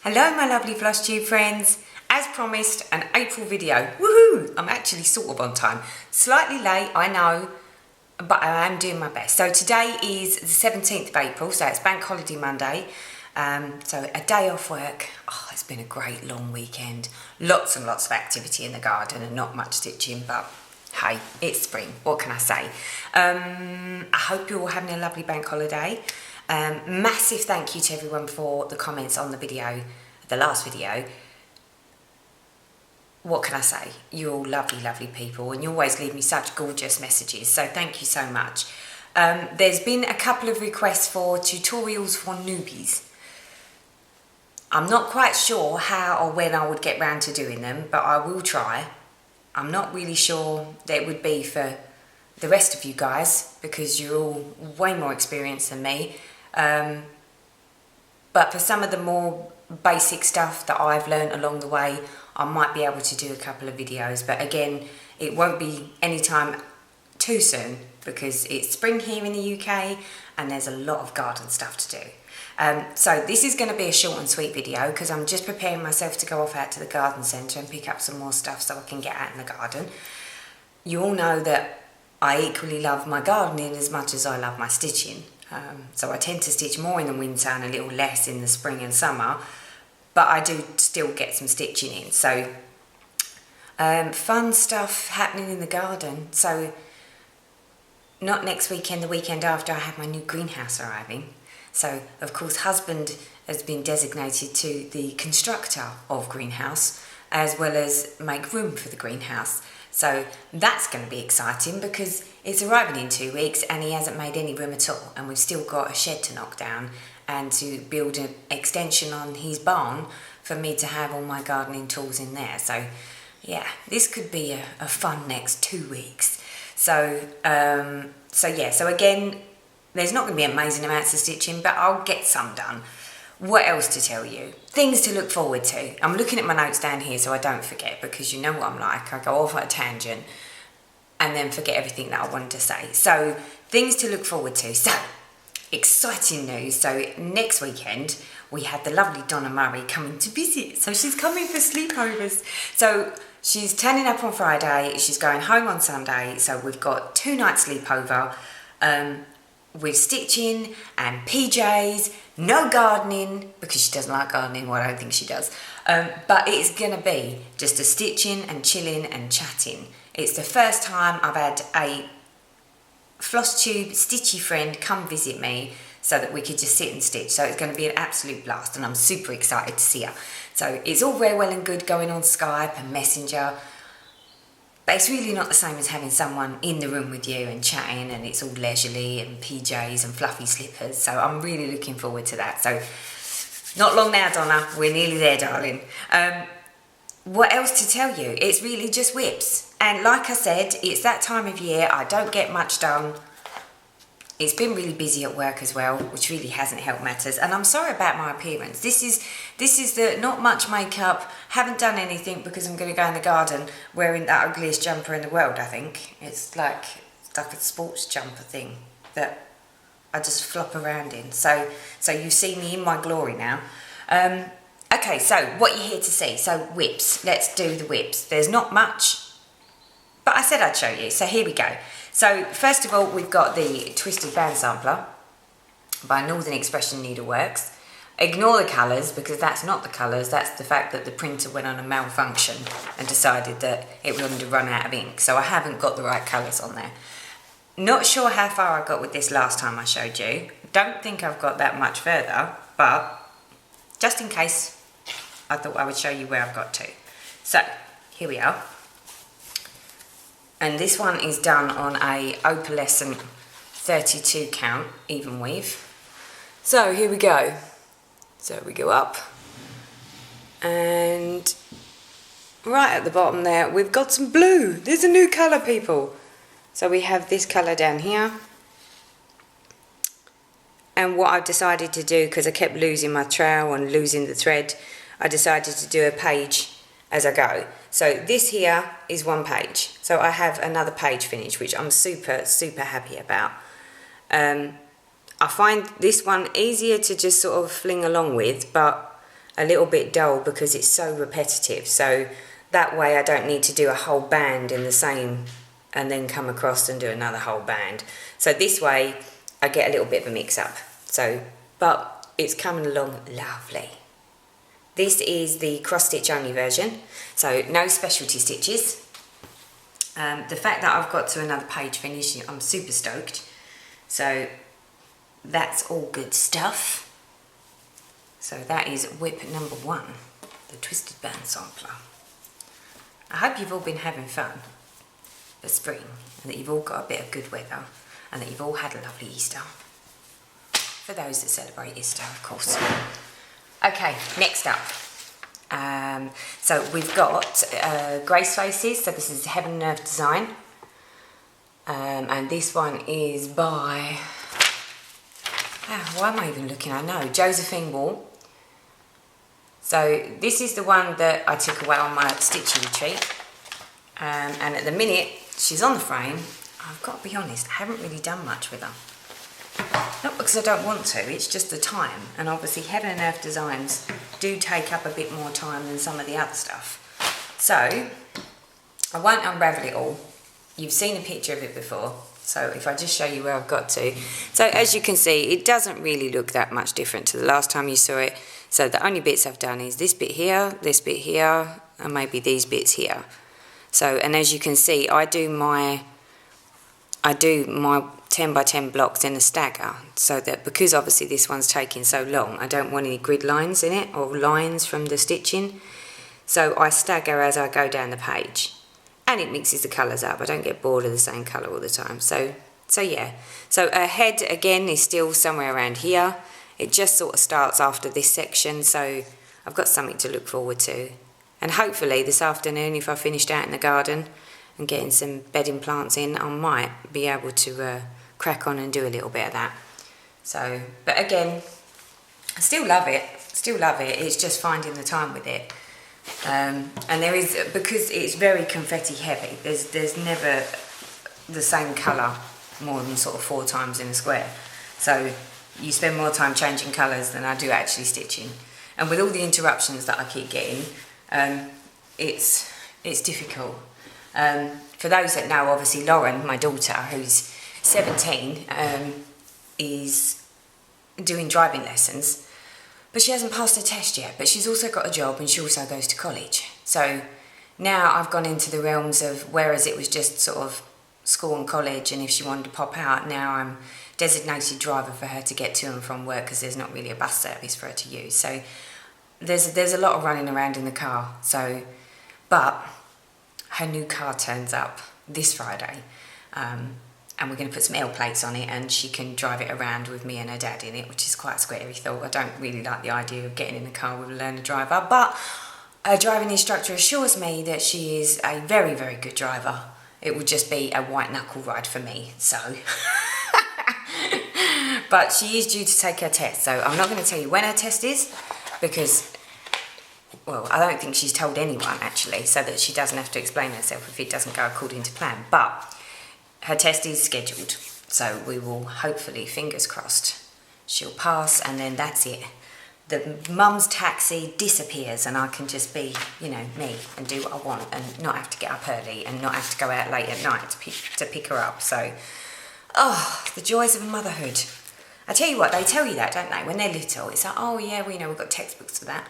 Hello my lovely Flosstube friends. As promised, an April video. Woohoo! I'm actually sort of on time. Slightly late, I know, but I am doing my best. So today is the 17th of April, so it's Bank Holiday Monday. So a day off work. Oh, it's been a great long weekend. Lots and lots of activity in the garden and not much stitching, but hey, it's spring. What can I say? I hope you're all having a lovely bank holiday. Massive thank you to everyone for the comments on the video, the last video. What can I say? You're all lovely, lovely people, and you always leave me such gorgeous messages, so thank you so much. There's been a couple of requests for tutorials for newbies. I'm not quite sure how or when I would get round to doing them, but I will try. I'm not really sure that it would be for the rest of you guys, because you're all way more experienced than me. But for some of the more basic stuff that I've learned along the way, I might be able to do a couple of videos, but again, it won't be anytime too soon because it's spring here in the UK and there's a lot of garden stuff to do. So this is going to be a short and sweet video because I'm just preparing myself to go off out to the garden centre and pick up some more stuff so I can get out in the garden. You all know that I equally love my gardening as much as I love my stitching. So I tend to stitch more in the winter and a little less in the spring and summer, but I do still get some stitching in. So fun stuff happening in the garden. So not next weekend, the weekend after, I have my new greenhouse arriving. So of course husband has been designated to the constructor of greenhouse as well as make room for the greenhouse. So that's going to be exciting because it's arriving in 2 weeks and he hasn't made any room at all, and we've still got a shed to knock down and to build an extension on his barn for me to have all my gardening tools in there. So yeah, this could be a fun next 2 weeks. So so again, there's not going to be amazing amounts of stitching, but I'll get some done. What else to tell you? Things to look forward to. I'm looking at my notes down here so I don't forget, because you know what I'm like. I go off on a tangent and then forget everything that I wanted to say. So things to look forward to. So exciting news. So next weekend we had the lovely Donna Murray coming to visit. So she's coming for sleepovers. So she's turning up on Friday. She's going home on Sunday. So we've got 2 nights sleepover. With stitching and PJs, no gardening, because she doesn't like gardening. Well, I don't think she does. But it's going to be just a stitching and chilling and chatting. It's the first time I've had a Flosstube stitchy friend come visit me so that we could just sit and stitch. So it's going to be an absolute blast and I'm super excited to see her. So it's all very well and good going on Skype and Messenger, but it's really not the same as having someone in the room with you and chatting, and it's all leisurely and PJs and fluffy slippers. So I'm really looking forward to that. So not long now, Donna. We're nearly there, darling. What else to tell you? It's really just whips. And like I said, it's that time of year. I don't get much done. It's been really busy at work as well, which really hasn't helped matters. And I'm sorry about my appearance. This is the not much makeup, haven't done anything because I'm going to go in the garden wearing the ugliest jumper in the world, I think. It's like a sports jumper thing that I just flop around in. So you see me in my glory now. Okay, so what you're here to see. So whips. Let's do the whips. There's not much, but I said I'd show you. So here we go. So first of all, we've got the Twisted Band Sampler by Northern Expression Needleworks. Ignore the colours because that's not the colours, that's the fact that the printer went on a malfunction and decided that it wanted to run out of ink. So I haven't got the right colours on there. Not sure how far I got with this last time I showed you. Don't think I've got that much further, but just in case, I thought I would show you where I've got to. So here we are. And this one is done on a opalescent 32 count even weave. So here we go. So we go up, and right at the bottom there we've got some blue. There's a new colour, people. So we have this colour down here. And what I've decided to do, because I kept losing my trowel and losing the thread, I decided to do a page as I go. So this here is 1 page. So I have another page finished, which I'm super, super happy about. I find this one easier to just sort of fling along with, but a little bit dull because it's so repetitive. So that way I don't need to do a whole band in the same and then come across and do another whole band. So this way I get a little bit of a mix up. So, but it's coming along lovely. This is the cross stitch only version, so no specialty stitches. The fact that I've got to another page finish, I'm super stoked. So that's all good stuff. So that is whip number 1, the twisted band sampler. I hope you've all been having fun for spring, and that you've all got a bit of good weather, and that you've all had a lovely Easter. For those that celebrate Easter, of course. Okay, next up. So we've got Grace Faces, so this is Heaven and Earth design. And this one is by, why am I even looking? I know, Josephine Wall. So this is the one that I took away on my stitching retreat. And at the minute she's on the frame, I've got to be honest, I haven't really done much with her. Not because I don't want to, it's just the time. And obviously Heaven and Earth designs do take up a bit more time than some of the other stuff. So I won't unravel it all. You've seen a picture of it before. So if I just show you where I've got to. So as you can see, it doesn't really look that much different to the last time you saw it. So the only bits I've done is this bit here, and maybe these bits here. So, and as you can see, I do my 10 by 10 blocks in a stagger, so that because obviously this one's taking so long, I don't want any grid lines in it or lines from the stitching. So I stagger as I go down the page, and it mixes the colours up. I don't get bored of the same colour all the time. So yeah. So her head again is still somewhere around here. It just sort of starts after this section, so I've got something to look forward to. And hopefully this afternoon, if I finished out in the garden and getting some bedding plants in, I might be able to crack on and do a little bit of that. So, but again, I still love it. It's just finding the time with it. And there is, because it's very confetti heavy, there's never the same colour more than sort of 4 times in a square. So you spend more time changing colours than I do actually stitching. And with all the interruptions that I keep getting, it's difficult. For those that know, obviously Lauren, my daughter, who's 17, is doing driving lessons, but she hasn't passed her test yet, but she's also got a job and she also goes to college. So now I've gone into the realms of, whereas it was just sort of school and college, and if she wanted to pop out, now I'm designated driver for her to get to and from work, because there's not really a bus service for her to use. So there's a lot of running around in the car. So, but her new car turns up this Friday, and we're going to put some L plates on it, and she can drive it around with me and her dad in it, which is quite a scary thought. I don't really like the idea of getting in the car with a learner driver, but a driving instructor assures me that she is a very, very good driver. It would just be a white knuckle ride for me, so. But she is due to take her test, so I'm not going to tell you when her test is, because, well, I don't think she's told anyone actually, so that she doesn't have to explain herself if it doesn't go according to plan. But her test is scheduled, so we will hopefully, fingers crossed, she'll pass, and then that's it. The mum's taxi disappears, and I can just be, you know, me, and do what I want, and not have to get up early, and not have to go out late at night to pick her up. So, oh, the joys of motherhood. I tell you what, they tell you that, don't they? When they're little, it's like, oh yeah, we know, we've got textbooks for that.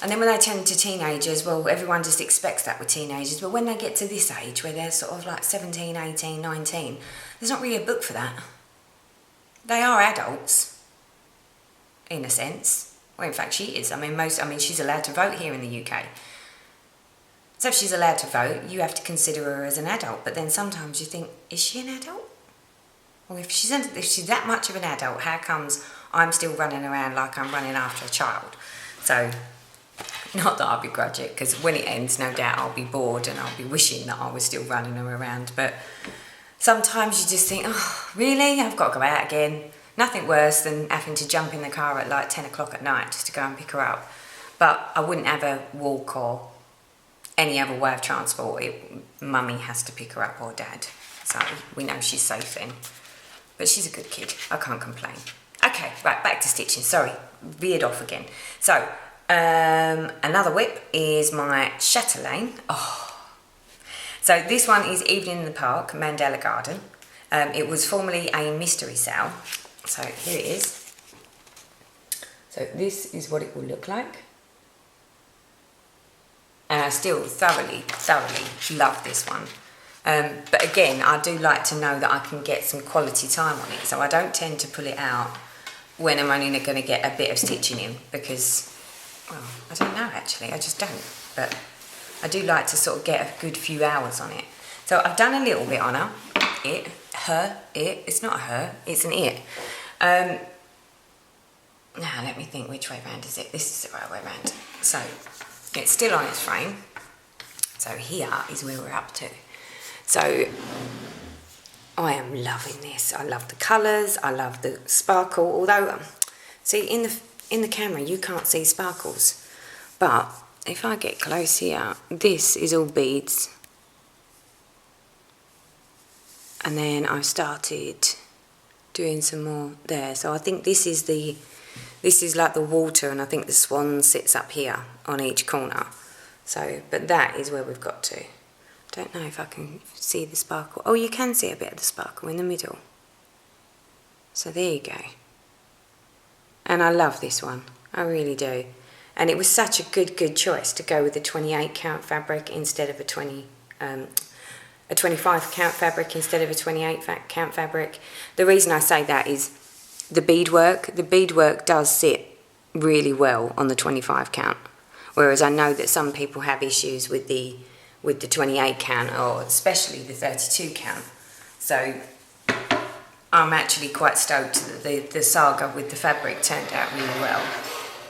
And then when they turn to teenagers, well, everyone just expects that with teenagers. But when they get to this age, where they're sort of like 17, 18, 19, there's not really a book for that. They are adults, in a sense. Well, in fact, she is. I mean, she's allowed to vote here in the UK. So if she's allowed to vote, you have to consider her as an adult. But then sometimes you think, is she an adult? Well, if she's that much of an adult, how comes I'm still running around like I'm running after a child? So, not that I begrudge it, because when it ends, no doubt I'll be bored and I'll be wishing that I was still running her around. But sometimes you just think, oh, really? I've got to go out again. Nothing worse than having to jump in the car at like 10 o'clock at night just to go and pick her up. But I wouldn't have a walk or any other way of transport. Mummy has to pick her up, or dad. So we know she's safe then. But she's a good kid. I can't complain. Okay, right, back to stitching. Sorry, veered off again. So, another whip is my Chatelain. Oh, so this one is Evening in the Park, Mandela Garden. It was formerly a mystery sale. So here it is. So this is what it will look like. And I still thoroughly love this one. But again, I do like to know that I can get some quality time on it. So I don't tend to pull it out when I'm only going to get a bit of stitching in, because, well, I don't know actually, I just don't. But I do like to sort of get a good few hours on it. So I've done a little bit on her. It's not a her, it's an it. Now let me think, which way round is it? This is the right way round. So it's still on its frame. So here is where we're up to. So I am loving this. I love the colours, I love the sparkle, although see in the camera you can't see sparkles, but if I get close here, this is all beads. And then I've started doing some more there. So I think this is like the water, and I think the swan sits up here on each corner. So, but that is where we've got to. Don't know if I can see the sparkle. Oh, you can see a bit of the sparkle in the middle. So there you go. And I love this one. I really do. And it was such a good choice to go with the 28 count fabric instead of a 25 count fabric instead of a 28 count fabric. The reason I say that is the beadwork. The beadwork does sit really well on the 25 count. Whereas I know that some people have issues with the 28 count, or especially the 32 count. So I'm actually quite stoked that the saga with the fabric turned out really well.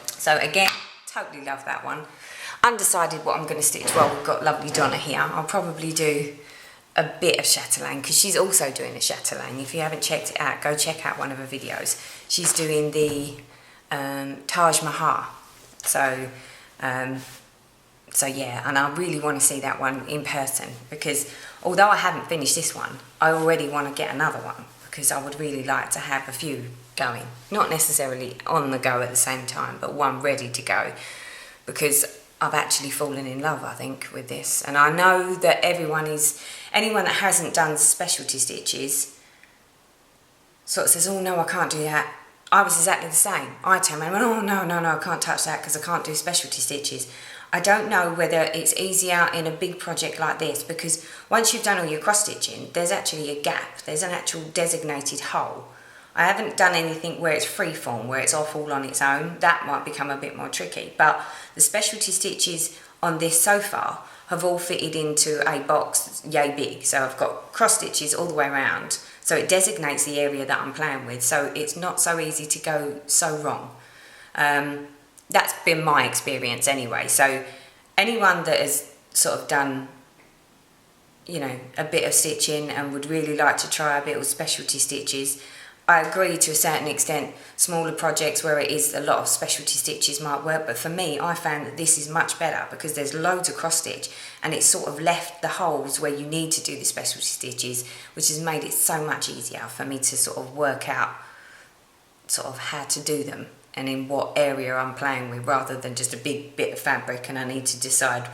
So again, totally love that one. Undecided what I'm going to stitch. Well, we've got lovely Donna here. I'll probably do a bit of Chatelain, because she's also doing a Chatelain. If you haven't checked it out, go check out one of her videos. She's doing the Taj Mahal. So yeah, and I really want to see that one in person, because although I haven't finished this one, I already want to get another one, because I would really like to have a few going. Not necessarily on the go at the same time, but one ready to go, because I've actually fallen in love, I think, with this. And I know that anyone that hasn't done specialty stitches sort of says, oh no, I can't do that. I was exactly the same. I turned around and went, oh no, I can't touch that because I can't do specialty stitches. I don't know whether it's easier in a big project like this, because once you've done all your cross stitching, there's actually a gap. There's an actual designated hole. I haven't done anything where it's freeform, where it's off all on its own. That might become a bit more tricky. But the specialty stitches on this so far have all fitted into a box that's yay big. So I've got cross stitches all the way around. So it designates the area that I'm playing with. So it's not so easy to go so wrong. That's been my experience anyway. So anyone that has sort of done, you know, a bit of stitching and would really like to try a bit of specialty stitches, I agree to a certain extent. Smaller projects where it is a lot of specialty stitches might work, but for me, I found that this is much better because there's loads of cross stitch, and it's sort of left the holes where you need to do the specialty stitches, which has made it so much easier for me to sort of work out sort of how to do them and in what area I'm playing with, rather than just a big bit of fabric and I need to decide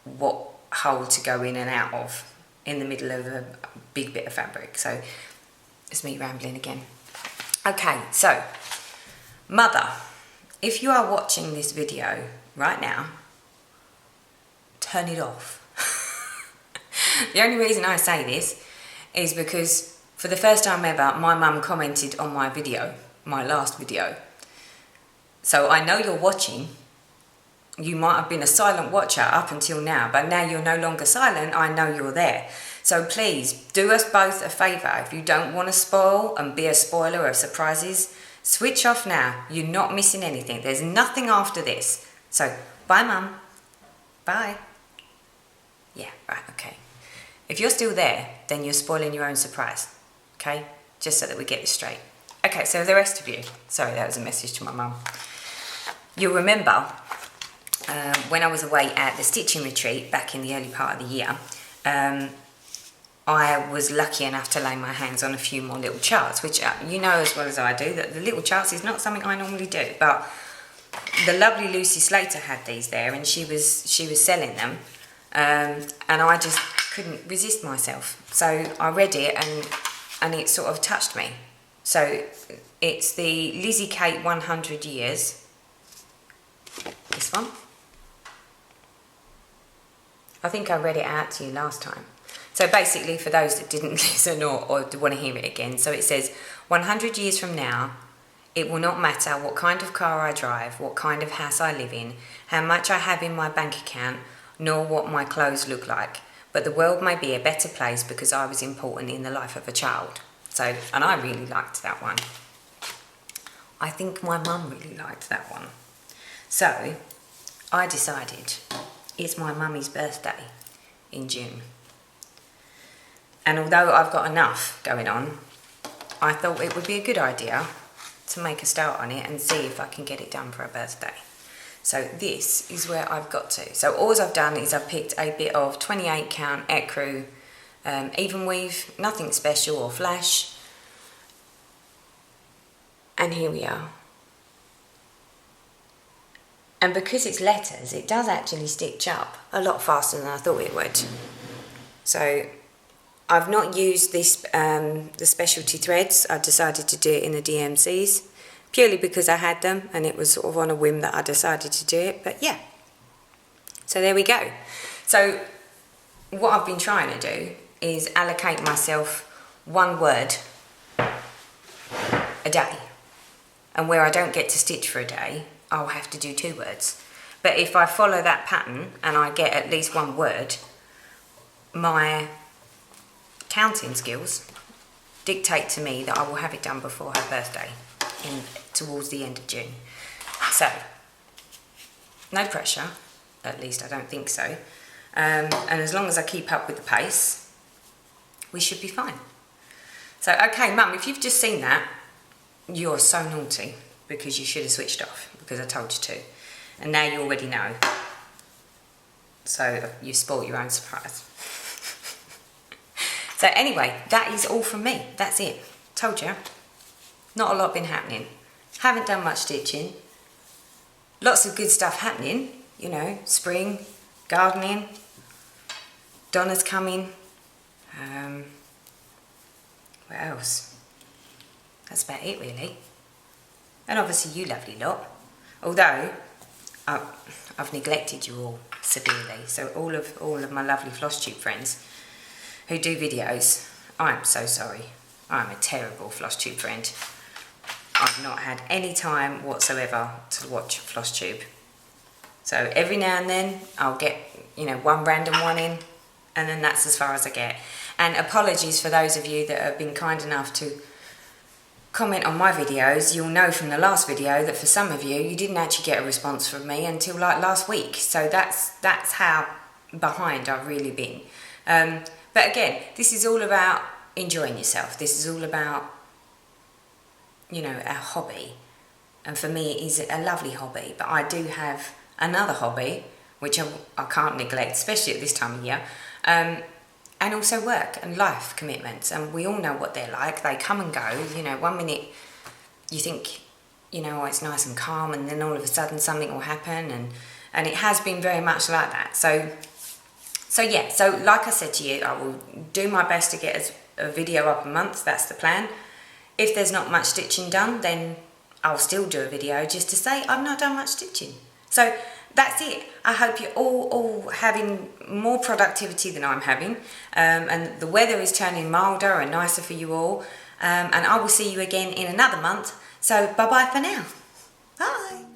what hole to go in and out of in the middle of a big bit of fabric. So it's me rambling again. Okay, so Mother, if you are watching this video right now, turn it off. The only reason I say this is because for the first time ever, my mum commented on my video, my last video. So I know you're watching. You might have been a silent watcher up until now, but now you're no longer silent. I know you're there. So please, do us both a favour. If you don't want to spoil and be a spoiler of surprises, switch off now. You're not missing anything. There's nothing after this. So, bye Mum. Bye. Yeah, right, okay. If you're still there, then you're spoiling your own surprise. Okay? Just so that we get this straight. Okay, so the rest of you. Sorry, that was a message to my mum. You'll remember when I was away at the stitching retreat back in the early part of the year, I was lucky enough to lay my hands on a few more little charts, which you know as well as I do that the little charts is not something I normally do, but the lovely Lucy Slater had these there, and she was selling them, and I just couldn't resist myself. So I read it, and it sort of touched me. So it's the Lizzie Cate 100 Years. This one. I think I read it out to you last time. So basically, for those that didn't listen or want to hear it again, so it says, 100 years from now, it will not matter what kind of car I drive, what kind of house I live in, how much I have in my bank account, nor what my clothes look like. But the world may be a better place because I was important in the life of a child. So, and I really liked that one. I think my mum really liked that one. So, I decided it's my mummy's birthday in June. And although I've got enough going on, I thought it would be a good idea to make a start on it and see if I can get it done for her birthday. So this is where I've got to. So all I've done is I've picked a bit of 28 count ecru even weave, nothing special or flash. And here we are. And because it's letters, it does actually stitch up a lot faster than I thought it would. So I've not used this the specialty threads. I decided to do it in the DMCs purely because I had them, and it was sort of on a whim that I decided to do it. But yeah, so there we go. So what I've been trying to do is allocate myself one word a day, and where I don't get to stitch for a day, I'll have to do 2 words. But if I follow that pattern and I get at least 1 word, my counting skills dictate to me that I will have it done before her birthday towards the end of June. So, no pressure, at least I don't think so. And as long as I keep up with the pace, we should be fine. So, okay, Mum, if you've just seen that, you're so naughty because you should have switched off because I told you to. And now you already know. So, you spoilt your own surprise. So anyway, that is all from me. That's it. Told you. Not a lot been happening. Haven't done much stitching. Lots of good stuff happening. You know, spring, gardening. Donna's coming. What else? That's about it really. And obviously you lovely lot. Although, I've neglected you all severely. So all of my lovely Flosstube friends who do videos, I'm so sorry. I'm a terrible Flosstube friend. I've not had any time whatsoever to watch Flosstube. So every now and then I'll get, you know, one random one in, and then that's as far as I get. And apologies for those of you that have been kind enough to comment on my videos. You'll know from the last video that for some of you, you didn't actually get a response from me until like last week. So that's how behind I've really been. But again, this is all about enjoying yourself. This is all about, you know, a hobby. And for me, it is a lovely hobby. But I do have another hobby, which I can't neglect, especially at this time of year. And also work and life commitments. And we all know what they're like. They come and go. You know, one minute you think, you know, oh, it's nice and calm. And then all of a sudden something will happen. And it has been very much like that. So yeah, so like I said to you, I will do my best to get a video up a month. That's the plan. If there's not much stitching done, then I'll still do a video just to say I've not done much stitching. So that's it. I hope you're all having more productivity than I'm having. And the weather is turning milder and nicer for you all. And I will see you again in another month. So bye-bye for now. Bye.